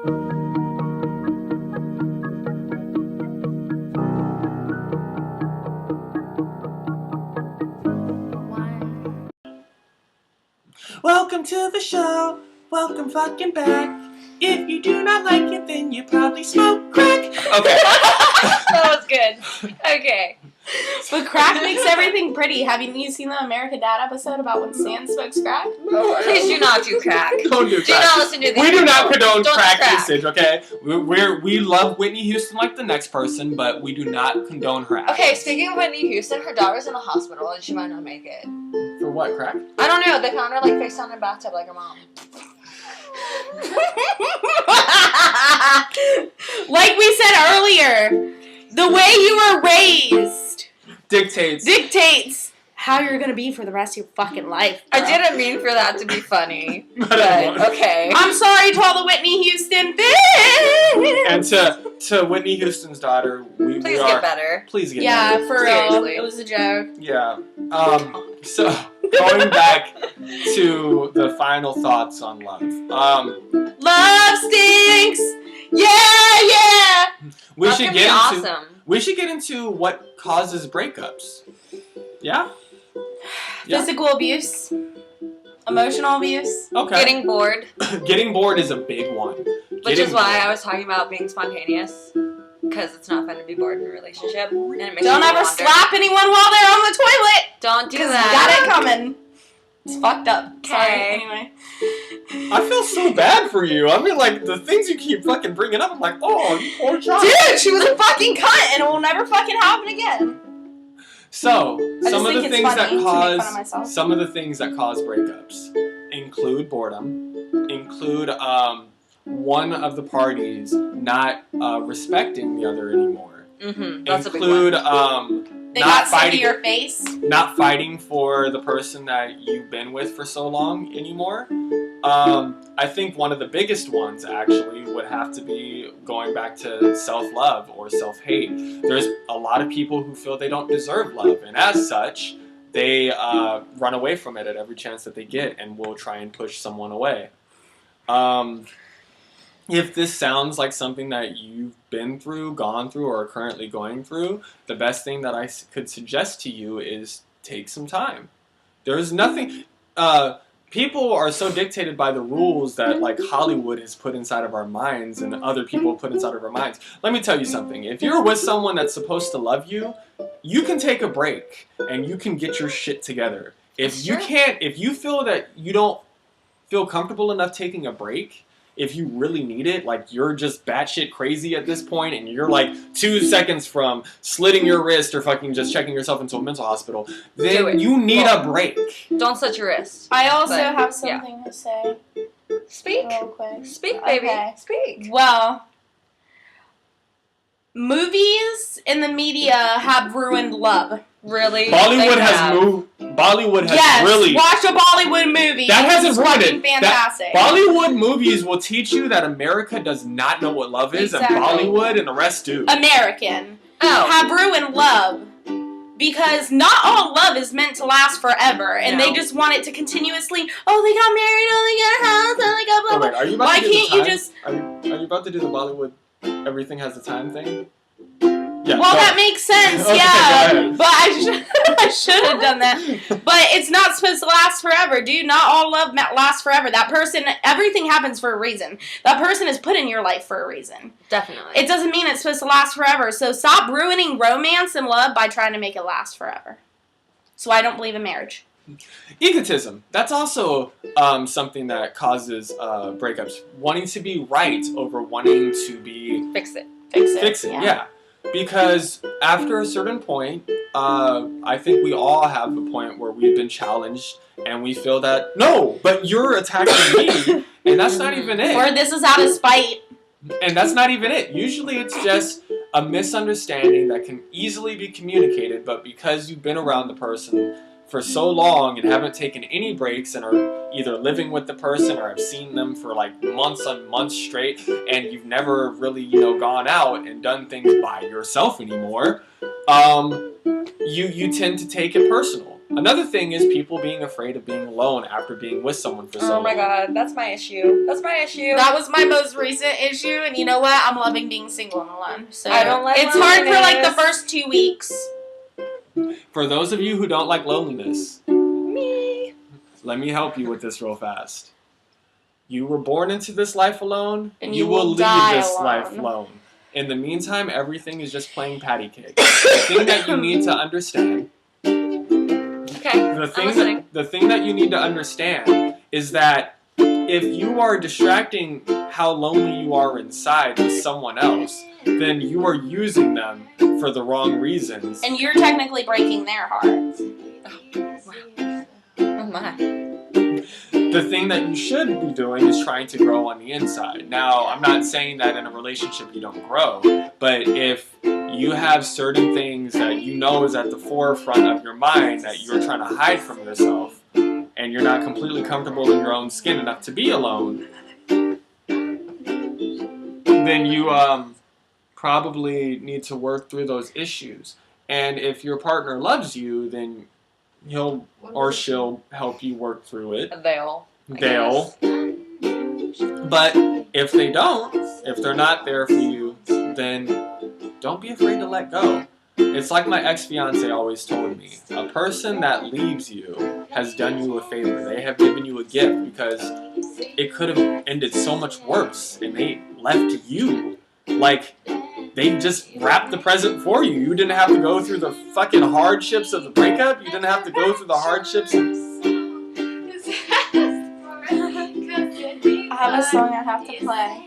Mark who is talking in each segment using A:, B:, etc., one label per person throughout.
A: Welcome to the show. Welcome fucking back. If you do not like it, then you probably smoke crack. Okay.
B: That was good. Okay.
C: But crack makes everything pretty. Haven't you seen the American Dad episode about when Stan smokes crack?
A: No,
B: Please do not do crack.
A: Don't do crack.
B: Do not listen to these.
A: We do not condone
B: Don't
A: crack
B: crack.
A: usage, okay? We love Whitney Houston like the next person, but we do not condone her actions.
B: Okay, speaking of Whitney Houston, her daughter's in the hospital and she might not make it.
A: For what, crack?
B: I don't know. They found her like face down in a bathtub like her mom.
C: Like we said earlier, the way you were raised dictates how you're gonna be for the rest of your fucking life. Bro.
B: I didn't mean for that to be funny.
A: But
B: okay.
C: I'm sorry to all the Whitney Houston fans.
A: And to Whitney Houston's daughter,
B: Please get better.
A: Please get
C: Yeah,
A: better.
C: for
B: Seriously.
C: real. It was a joke.
A: Yeah. So going back to the final thoughts on love.
C: Love stinks. Yeah.
A: We
B: That's
A: should
B: gonna
A: get
B: be
A: into
B: awesome.
A: we should get into what causes breakups. Yeah? Yeah.
C: Physical abuse. Emotional abuse.
A: Okay.
B: Getting bored.
A: Getting bored is a big one.
B: Which is why I was talking about being spontaneous. Because it's not fun to be bored in a relationship. And it makes
C: Don't
B: you
C: ever
B: wonder.
C: slap anyone while they're on the toilet.
B: Don't do
C: Because
B: that.
C: you got it coming. It's fucked up. Sorry.
B: Okay.
C: Anyway.
A: I feel so bad for you. I mean, like, the things you keep fucking bringing up, I'm like, oh, you poor child.
C: Dude, she was a fucking cunt and it will never fucking happen again.
A: So, some of the
C: think it's
A: things that
C: funny to make fun of myself.
A: cause breakups include boredom, include one of the parties not respecting the other anymore.
B: Mm-hmm. That's
A: include
B: a big one.
C: They
A: not
C: got sick of
A: fighting
C: your face.
A: not fighting for the person that you've been with for so long anymore. I think one of the biggest ones actually would have to be going back to self-love or self-hate. There's a lot of people who feel they don't deserve love, and as such, they run away from it at every chance that they get and will try and push someone away. If this sounds like something that you've been through, gone through, or are currently going through, the best thing that I could suggest to you is take some time. There's nothing... people are so dictated by the rules that, like, Hollywood has put inside of our minds and other people put inside of our minds. Let me tell you something. If you're with someone that's supposed to love you, you can take a break and you can get your shit together. If you can't... If you feel that you don't feel comfortable enough taking a break... If you really need it, like you're just batshit crazy at this point and you're like 2 seconds from slitting your wrist or fucking just checking yourself into a mental hospital, then you need a break.
B: Don't slit your wrist.
C: I also have something to say.
B: Speak.
C: Real quick.
B: Speak, baby.
C: Okay.
B: Speak.
C: Well, movies and the media have ruined love.
B: Really?
A: Bollywood has really...
C: watch a Bollywood movie.
A: That hasn't
C: It's
A: ruined
C: fucking
A: it.
C: fantastic.
A: Bollywood movies will teach you that America does not know what love is,
C: Exactly.
A: and Bollywood and the rest do.
C: American have ruined love because not all love is meant to last forever, and they just want it to continuously. Oh, they got married. Oh, they got a house. Oh, they got blah blah.
A: Wait, are you about
C: Why
A: to do
C: can't
A: the
C: you
A: time?
C: just?
A: Are you about to do the Bollywood? Everything has a time thing.
C: Yeah, well, that makes sense,
A: Okay,
C: yeah. But I should have done that. But it's not supposed to last forever, dude. Not all love lasts forever. That person, everything happens for a reason. That person is put in your life for a reason.
B: Definitely.
C: It doesn't mean it's supposed to last forever. So stop ruining romance and love by trying to make it last forever. So I don't believe in marriage.
A: Egotism. That's also something that causes breakups. Wanting to be right over wanting to be...
B: Fix it.
A: Fix it, yeah. Because after a certain point, I think we all have a point where we've been challenged and we feel that, no, but you're attacking me, and that's not even it.
C: Or this is out of spite.
A: And that's not even it. Usually it's just a misunderstanding that can easily be communicated, but because you've been around the person for so long and haven't taken any breaks and are either living with the person or have seen them for like months on months straight and you've never really, gone out and done things by yourself anymore, you tend to take it personal. Another thing is people being afraid of being alone after being with someone for so long.
B: Oh my god, that's my issue. That's my issue.
C: That was my most recent issue, and you know what? I'm loving being single and alone. So
B: I don't like
C: it's hard for like the
B: loneliness.
C: first 2 weeks.
A: For those of you who don't like loneliness,
B: Me.
A: let me help you with this real fast. You were born into this life alone,
C: And
A: you
C: you
A: will
C: will
A: leave
C: die
A: this
C: alone.
A: life alone. In the meantime, everything is just playing patty cake. The thing that you need to understand,
B: Okay,
A: the thing that you need to understand is that if you are distracting how lonely you are inside with someone else, then you are using them for the wrong reasons.
C: And you're technically breaking their heart.
B: Oh my.
A: The thing that you should be doing is trying to grow on the inside. Now, I'm not saying that in a relationship you don't grow, but if you have certain things that you know is at the forefront of your mind that you're trying to hide from yourself, and you're not completely comfortable in your own skin enough to be alone, then you probably need to work through those issues. And if your partner loves you, then he'll or she'll help you work through it.
B: They'll.
A: But if they don't, if they're not there for you, then don't be afraid to let go. It's like my ex-fiance always told me. A person that leaves you has done you a favor. They have given you a gift because it could have ended so much worse. And they left you like they just wrapped the present for you. You didn't have to go through the fucking hardships of the breakup. You didn't have to go through the hardships of...
C: I have a song I have to play.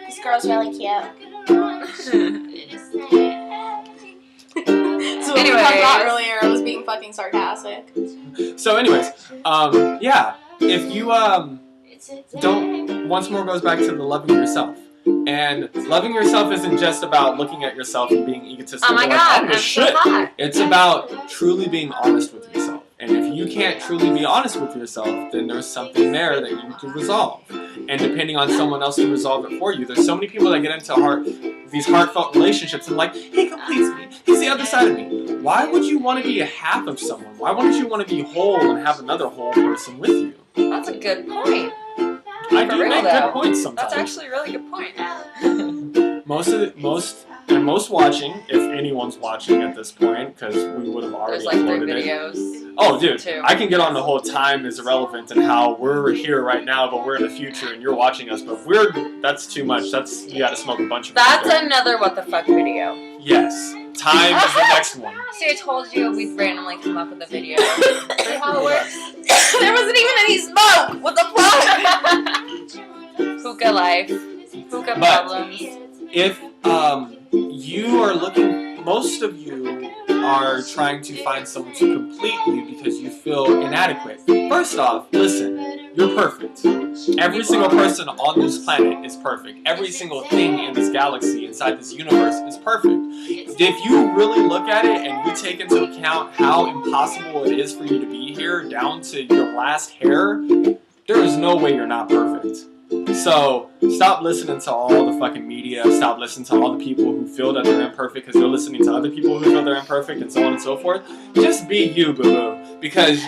C: This girl's really cute. So what we talked about earlier, I was being fucking sarcastic.
A: So anyways, yeah, if you, don't, once more goes back to the loving yourself. And loving yourself isn't just about looking at yourself and being egotistical.
B: Oh my
A: like,
B: god,
A: I'm the
B: I'm
A: shit.
B: so hot.
A: It's about truly being honest with yourself. And if you can't truly be honest with yourself, then there's something there that you need to resolve. And depending on someone else to resolve it for you, there's so many people that get into these heartfelt relationships and like, he completes me, he's the other side of me. Why would you want to be a half of someone? Why wouldn't you want to be whole and have another whole person with you?
B: That's a good point.
A: I
B: For
A: do
B: real,
A: make
B: though.
A: good points sometimes.
B: That's actually a really good point.
A: Most watching, if anyone's watching at this point, because we would have already
B: There's like 3
A: uploaded it.
B: videos.
A: Oh, dude,
B: 2.
A: I can get on the whole time is irrelevant and how we're here right now, but we're in the future and you're watching us. But that's too much. You got to smoke a bunch of.
B: That's
A: people.
B: another what the fuck video.
A: Yes, time is the next one.
B: See, I told you we'd randomly come up with a video. That's how it works.
C: There wasn't even any smoke. What the fuck?
B: Hookah life. Hookah
A: But-
B: problems.
A: If you are looking, most of you are trying to find someone to complete you because you feel inadequate. First off, listen, you're perfect. Every single person on this planet is perfect. Every single thing in this galaxy, inside this universe, is perfect. If you really look at it and you take into account how impossible it is for you to be here, down to your last hair, there is no way you're not perfect. So, stop listening to all the fucking media, stop listening to all the people who feel that they're imperfect because they're listening to other people who feel they're imperfect and so on and so forth. Just be you, boo-boo. Because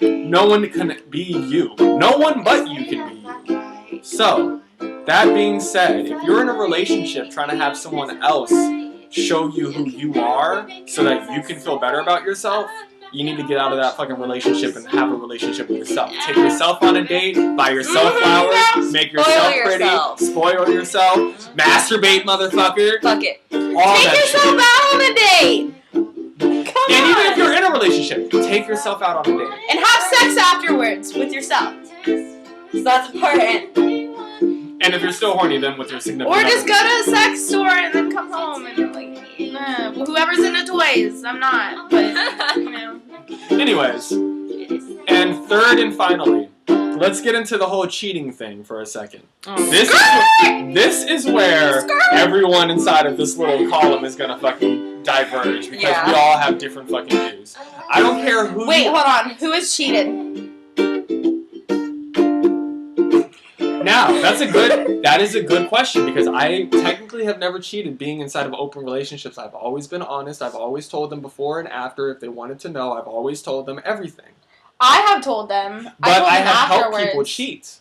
A: no one can be you. No one but you can be you. So, that being said, if you're in a relationship trying to have someone else show you who you are so that you can feel better about yourself, you need to get out of that fucking relationship and have a relationship with yourself. Take yourself on a date, buy yourself flowers, make yourself pretty, spoil yourself, masturbate, motherfucker.
B: Fuck it.
A: All
C: Take
A: that
C: yourself
A: shit.
C: out on a date. Come
A: And
C: on.
A: even if you're in a relationship, take yourself out on a date.
C: And have sex afterwards with yourself.
B: So that's important.
A: And if you're still horny, then with your significant
C: Or just
A: other.
C: go to a sex store and then come home and like, whoever's into toys. I'm not, but you know.
A: Anyways, and third and finally, let's get into the whole cheating thing for a second. This is where everyone inside of this little column is gonna fucking diverge because we all have different fucking views. I don't care who.
C: Wait, hold on. Who has cheated?
A: Now, that is a good question because I technically have never cheated being inside of open relationships. I've always been honest. I've always told them before and after if they wanted to know. I've always told them everything.
C: I have told them.
A: But I have helped
C: afterwards.
A: people cheat.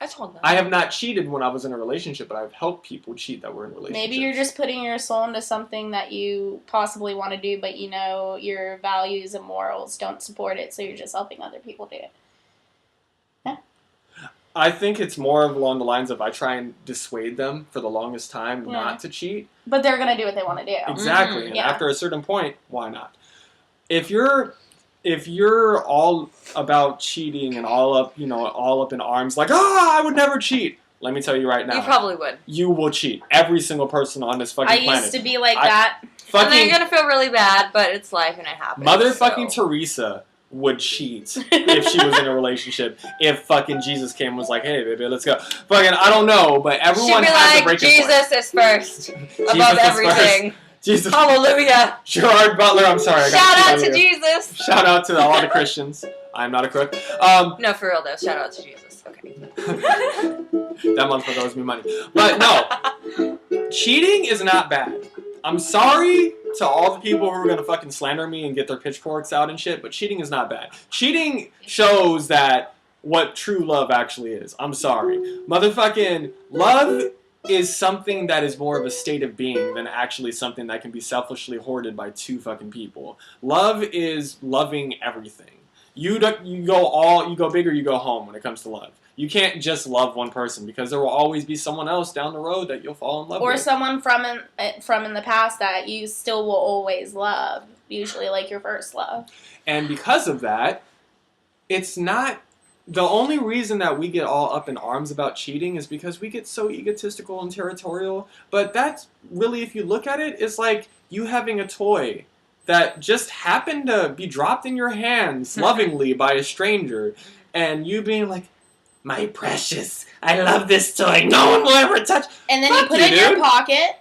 B: I told them.
A: I have not cheated when I was in a relationship, but I've helped people cheat that were in relationships.
C: Maybe you're just putting your soul into something that you possibly want to do, but you know your values and morals don't support it, so you're just helping other people do it. Yeah.
A: I think it's more along the lines of I try and dissuade them for the longest time not to cheat.
C: But they're going to do what they want to do.
A: Exactly. And after a certain point, why not? If you're all about cheating and all up in arms like, I would never cheat. Let me tell you right now.
B: You probably would.
A: You will cheat. Every single person on this fucking planet.
C: I used to be like that.
B: And then you're going to feel really bad, but it's life and it happens.
A: Motherfucking Teresa would cheat if she was in a relationship. If fucking Jesus came and was like, hey, baby, let's go. Fucking, I don't know, but everyone has a breaking point.
B: Jesus is first. Above everything.
A: Jesus.
B: Hallelujah.
A: Gerard Butler, I'm sorry.
B: Shout out to Jesus.
A: Shout out to all the Christians. I'm not a crook.
B: No, for real though. Shout out to Jesus. Okay.
A: That motherfucker owes me money. But no. Cheating is not bad. I'm sorry to all the people who are going to fucking slander me and get their pitchforks out and shit, but cheating is not bad. Cheating shows that what true love actually is. I'm sorry. Motherfucking love is something that is more of a state of being than actually something that can be selfishly hoarded by two fucking people. Love is loving everything. You go big or you go home when it comes to love. You can't just love one person because there will always be someone else down the road that you'll fall in love with.
C: Or someone from in the past that you still will always love, usually like your first love.
A: And because of that, it's not... The only reason that we get all up in arms about cheating is because we get so egotistical and territorial. But that's really, if you look at it, it's like you having a toy that just happened to be dropped in your hands lovingly by a stranger. And you being like, my precious, I love this toy. No one will ever touch.
C: And then you put it in your pocket.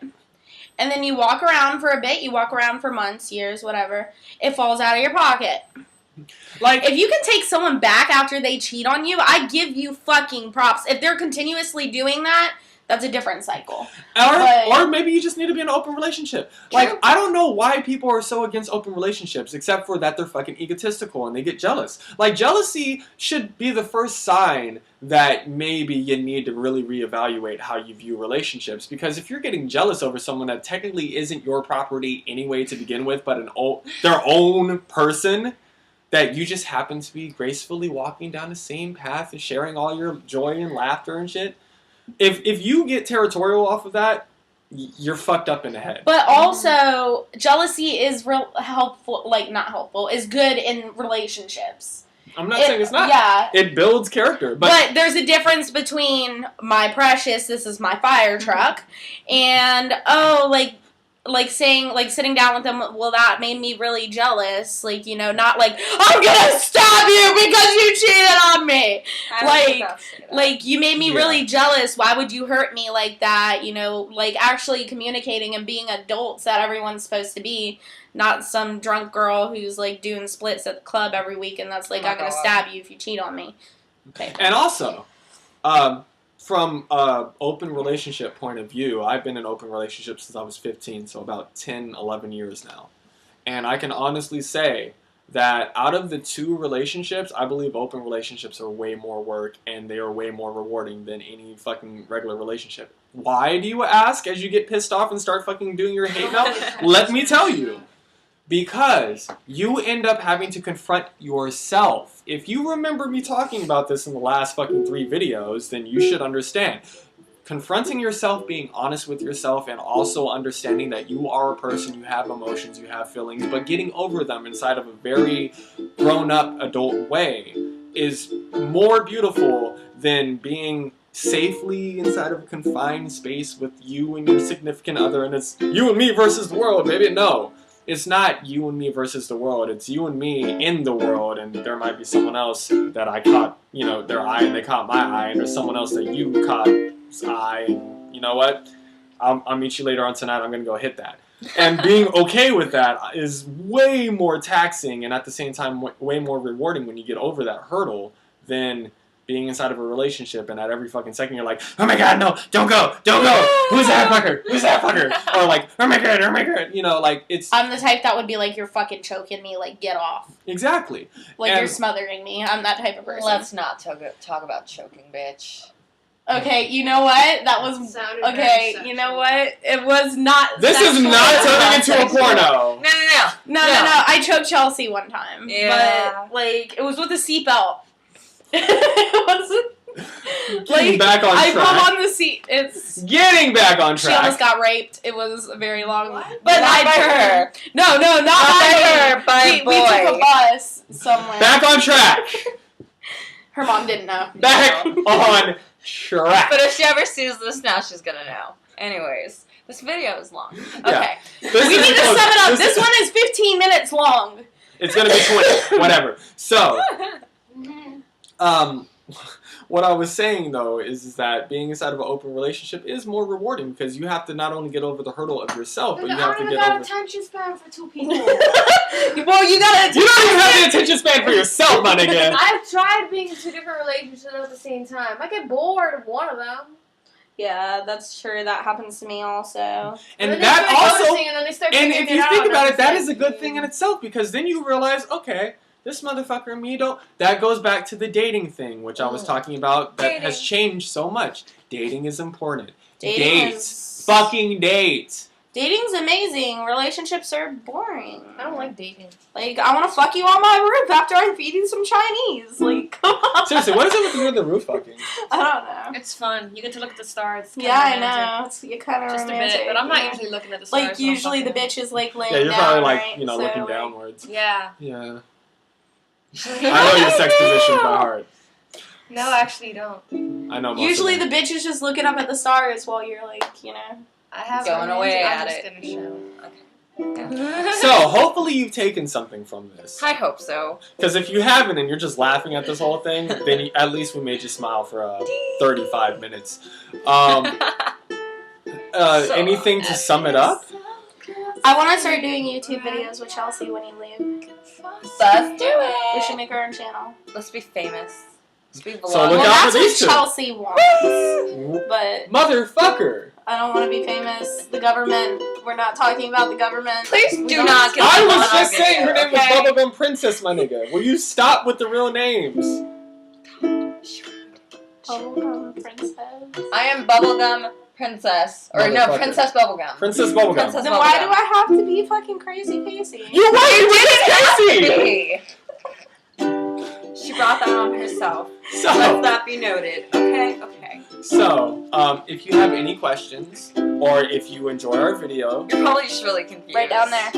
C: And then you walk around for a bit. You walk around for months, years, whatever. It falls out of your pocket. Like, if you can take someone back after they cheat on you, I give you fucking props. If they're continuously doing that, that's a different cycle.
A: Or maybe you just need to be in an open relationship. Like, I don't know why people are so against open relationships, except for that they're fucking egotistical and they get jealous. Like, jealousy should be the first sign that maybe you need to really reevaluate how you view relationships. Because if you're getting jealous over someone that technically isn't your property anyway to begin with, but their own person... that you just happen to be gracefully walking down the same path and sharing all your joy and laughter and shit. If you get territorial off of that, you're fucked up in the head.
C: But also, jealousy is not helpful, is good in relationships.
A: I'm not saying it's not.
C: Yeah.
A: It builds character.
C: But there's a difference between my precious, this is my fire truck, and, sitting down with them, well, that made me really jealous. Not like, I'm gonna stab you because you cheated on me. You made me really jealous. Why would you hurt me like that? Actually communicating and being adults that everyone's supposed to be. Not some drunk girl who's, doing splits at the club every week and that's I'm gonna stab you if you cheat on me. Okay.
A: And also, from an open relationship point of view, I've been in open relationships since I was 15, so about 10, 11 years now. And I can honestly say that out of the two relationships, I believe open relationships are way more work and they are way more rewarding than any fucking regular relationship. Why, do you ask, as you get pissed off and start fucking doing your hate mail? Let me tell you. Because you end up having to confront yourself. If you remember me talking about this in the last fucking 3 videos, then you should understand. Confronting yourself, being honest with yourself, and also understanding that you are a person, you have emotions, you have feelings, but getting over them inside of a very grown-up adult way is more beautiful than being safely inside of a confined space with you and your significant other, and it's you and me versus the world, baby. No. It's not you and me versus the world. It's you and me in the world, and there might be someone else that I caught, their eye, and they caught my eye, and there's someone else that you caught his eye, and you know what? I'll meet you later on tonight. I'm going to go hit that. And being okay with that is way more taxing and at the same time way more rewarding when you get over that hurdle than being inside of a relationship and at every fucking second you're like, oh my god, no, don't go, who's that fucker, or like, oh my god, you know, like, it's...
C: I'm the type that would be like, you're fucking choking me, like, get off.
A: Exactly.
C: Like,
A: And-
C: you're smothering me. I'm that type of person.
B: Let's not talk about choking, bitch.
C: Okay, you know what? That was...
D: Sounded
C: Okay,
D: very
C: you know what? It was not
A: This is
C: sexual.
A: not turning into a
B: Sexual.
A: porno.
C: No. I choked Chelsea one time.
B: Yeah.
C: But, like, it was with a seatbelt. It wasn't...
A: Getting back on
C: I
A: track.
C: put on the seat. It's...
A: Getting back on
C: She almost
A: track.
C: got raped. It was a very long...
D: What?
C: But
B: Not
C: I
B: by
C: took
B: her.
C: No, not by her.
B: by a
C: We took a
B: boy.
C: bus somewhere.
A: Back on track.
C: Her mom didn't know.
A: Back on track.
B: But if she ever sees this now, she's gonna know. Anyways, this video is long.
A: Yeah.
B: Okay.
A: This
C: We
A: is
C: need to
A: close.
C: sum it up. This one is 15 minutes long.
A: It's gonna be 20. Whatever. So, what I was saying though is that being inside of an open relationship is more rewarding because you have to not only get over the hurdle of yourself, but you
D: I
A: have
D: don't
A: to
D: even
A: get
D: got
A: over.
D: attention span for two people.
C: Well, you gotta...
A: You don't even have the attention span for yourself, my nigga.
D: I've tried being in two different relationships at the same time. I get bored of one of them.
C: Yeah, that's true. That happens to me also.
A: And
D: then
A: that
D: they start
A: also,
D: noticing, and then they start
A: and
D: figuring
A: if you
D: it
A: think
D: out,
A: about
D: and
A: it, that
D: I'm
A: is a good thing in itself because then you realize, okay, this motherfucker and me don't. That goes back to the dating thing, which I was talking about. That has changed so much. Dating is important. Dates, fucking dates.
C: Dating's amazing. Relationships are boring.
D: I don't like dating.
C: Like, I want to fuck you on my roof after I feed you some Chinese. Like, come on.
A: Seriously, what is it with you and the roof fucking?
C: I don't know.
D: It's fun. You get to look at the stars. It's
C: Yeah, I
D: kinda romantic.
C: know. It's you kind of
D: Just a
C: romantic.
D: bit, but I'm not
C: yeah.
D: usually looking at the stars.
C: Like,
D: when I'm
C: usually the
D: fucking.
C: bitch is, like, laying
A: Yeah, you're
C: down,
A: probably like,
C: right?
A: you know,
C: So,
A: looking
C: like,
A: downwards.
D: Yeah.
A: Yeah. I know your sex position by heart.
D: No, actually, you don't.
A: I know most
C: Usually
A: of
C: the
A: them.
C: bitch is just looking up at the stars while you're, like, you know.
D: I have
B: Going
D: romantic-
B: away
D: I'm
B: at
D: just
B: it.
D: gonna show.
A: So, hopefully you've taken something from this.
B: I hope so.
A: Because if you haven't and you're just laughing at this whole thing, then at least we made you smile for 35 minutes. Anything to sum it up?
C: I want to start doing YouTube videos with Chelsea when you leave.
B: Let's do
C: We
B: it.
C: should make our own channel.
B: Let's be famous. Let's be vloggers.
A: So look
C: Well,
A: out
C: that's
A: for these
C: what
A: two.
C: Chelsea wants. But
A: Motherfucker!
C: I don't want to be famous. The government. We're not talking about the government.
B: Please
C: We
B: do
C: don't-
B: not get
A: I
B: on
A: was
B: our
A: just saying her
B: video,
A: name
B: okay?
A: was Bubblegum Princess, my nigga. Will you stop with the real names?
C: Bubblegum princess.
B: I am Bubblegum Princess. Or no,
A: Motherfucker.
B: Princess Bubblegum.
A: Princess Bubblegum.
B: Princess
C: Then why
B: Bubblegum.
C: do I have to be fucking crazy Casey?
A: You're right, you did Casey!
B: She brought that on herself. Let
A: So,
B: that be noted. Okay? Okay.
A: if you have any questions, or if you enjoy our video,
B: You're probably just really confused.
C: Right down there.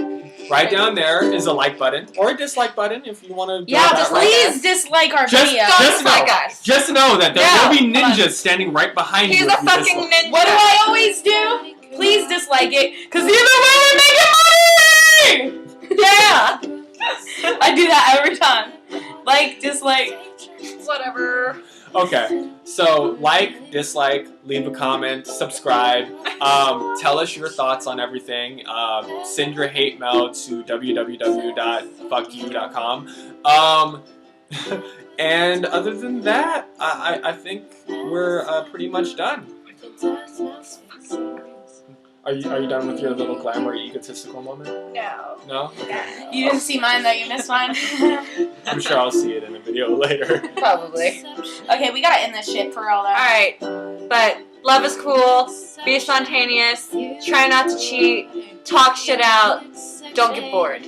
A: right down there is a like button, or a dislike button if you want to.
C: Yeah,
B: just
C: please dislike our
A: Just-
C: video.
B: Don't
A: Just
B: dislike
A: know.
B: us.
A: Just know that there
B: No,
A: will be
B: come on.
A: ninjas standing right behind
B: He's
A: you.
B: a
A: if you
B: fucking
A: dislike.
B: ninja.
C: What do I always do? Please dislike it, because either way we're making money! Yeah! I do that every time. Like, dislike.
B: Whatever.
A: Okay, so like, dislike, leave a comment, subscribe, tell us your thoughts on everything, send your hate mail to www.fuckyou.com, and other than that, I think we're pretty much done. Are you done with your little glamour egotistical moment?
B: No.
A: No? Okay.
C: You didn't see mine though, you missed mine.
A: I'm sure I'll see it in a video later.
B: Probably.
C: Okay, we gotta end this shit for real though.
B: Alright. But love is cool. Be spontaneous. Try not to cheat. Talk shit out. Don't get bored.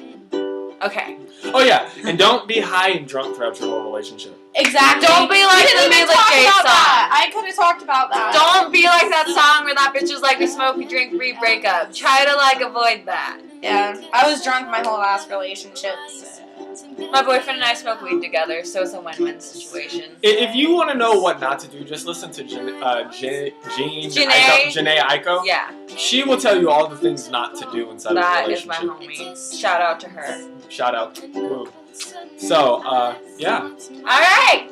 B: Okay.
A: Oh yeah, and don't be high and drunk throughout your whole relationship.
C: Exactly.
B: Don't be like
C: We
B: the
C: didn't even
B: Mila
C: talk
B: J
C: about
B: song.
C: that. I could have talked about that.
B: Don't be like that song where that bitch is like, we smoke, we drink, we break up. Try to like avoid that.
C: Yeah, I was drunk my whole last relationship. So.
B: My boyfriend and I smoke weed together, so it's a win-win situation.
A: If you want to know what not to do, just listen to Janae Aiko.
B: Yeah,
A: She will tell you all the things not to do inside
B: that
A: of a
B: is my
A: relationship.
B: homie. Shout out to her.
A: Shout out. Woo. So, yeah.
B: Alright!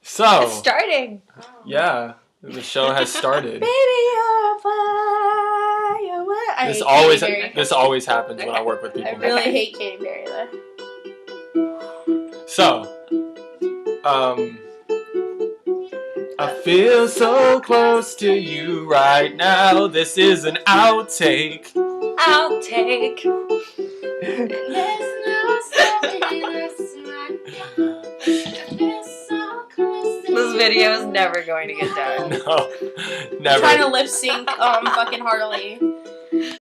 A: So,
B: It's starting.
A: yeah, the show has started.
C: Baby, you're a fire. What? I
A: This
C: hate
A: always
C: Katy Perry.
A: this always happens when I work with
C: I
A: people.
C: really hate Katy Perry though.
A: So, I feel so close to you right now. This is an outtake.
B: Outtake. This video is never going to get done.
A: No, never.
C: Trying to lip sync fucking Harley.